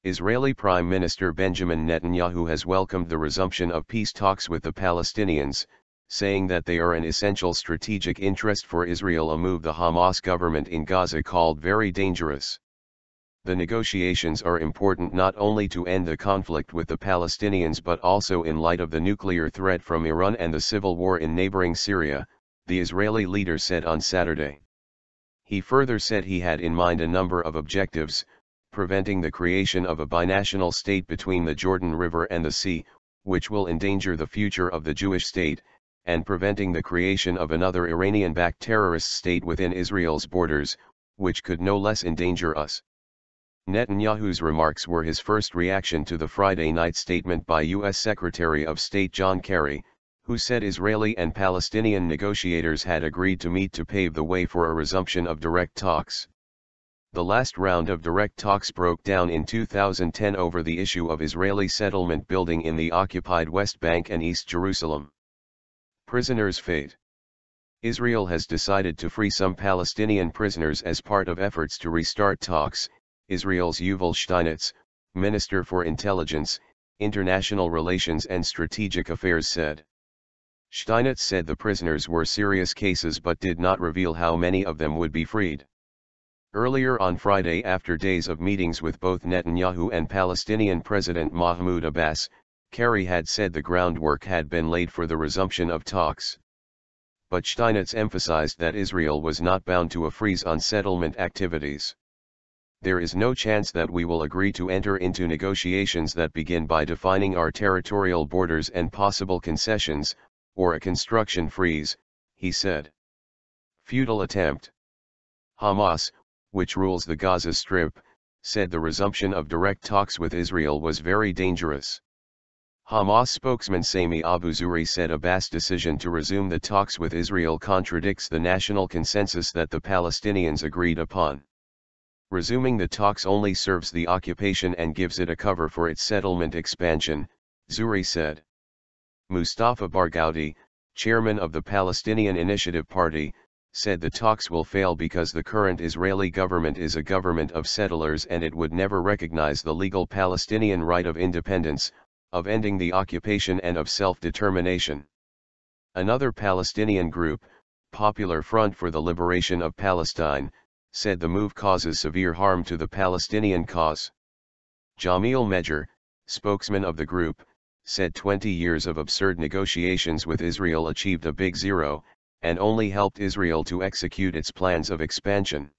Israeli Prime Minister Benjamin Netanyahu has welcomed the resumption of peace talks with the Palestinians, saying that they are an essential strategic interest for Israel, a move the Hamas government in Gaza called very dangerous. The negotiations are important not only to end the conflict with the Palestinians but also in light of the nuclear threat from Iran and the civil war in neighbouring Syria, the Israeli leader said on Saturday. He further said he had in mind a number of objectives: preventing the creation of a binational state between the Jordan River and the sea, which will endanger the future of the Jewish state, and preventing the creation of another Iranian-backed terrorist state within Israel's borders, which could no less endanger us. Netanyahu's remarks were his first reaction to the Friday night statement by U.S. Secretary of State John Kerry, who said Israeli and Palestinian negotiators had agreed to meet to pave the way for a resumption of direct talks. The last round of direct talks broke down in 2010 over the issue of Israeli settlement building in the occupied West Bank and East Jerusalem. Prisoners' fate. Israel has decided to free some Palestinian prisoners as part of efforts to restart talks, Israel's Yuval Steinitz, Minister for Intelligence, International Relations and Strategic Affairs said. Steinitz said the prisoners were serious cases but did not reveal how many of them would be freed. Earlier on Friday, after days of meetings with both Netanyahu and Palestinian President Mahmoud Abbas, Kerry had said the groundwork had been laid for the resumption of talks. But Steinitz emphasized that Israel was not bound to a freeze on settlement activities. There is no chance that we will agree to enter into negotiations that begin by defining our territorial borders and possible concessions, or a construction freeze, he said. Futile attempt. Hamas, which rules the Gaza Strip, said the resumption of direct talks with Israel was very dangerous. Hamas spokesman Sami Abu Zuhri said Abbas' decision to resume the talks with Israel contradicts the national consensus that the Palestinians agreed upon. Resuming the talks only serves the occupation and gives it a cover for its settlement expansion, Zuhri said. Mustafa Barghouti, chairman of the Palestinian Initiative Party, said the talks will fail because the current Israeli government is a government of settlers and it would never recognize the legal Palestinian right of independence, of ending the occupation and of self-determination. Another Palestinian group, Popular Front for the Liberation of Palestine, said the move causes severe harm to the Palestinian cause. Jamil Mejr, spokesman of the group, said 20 years of absurd negotiations with Israel achieved a big zero, and only helped Israel to execute its plans of expansion.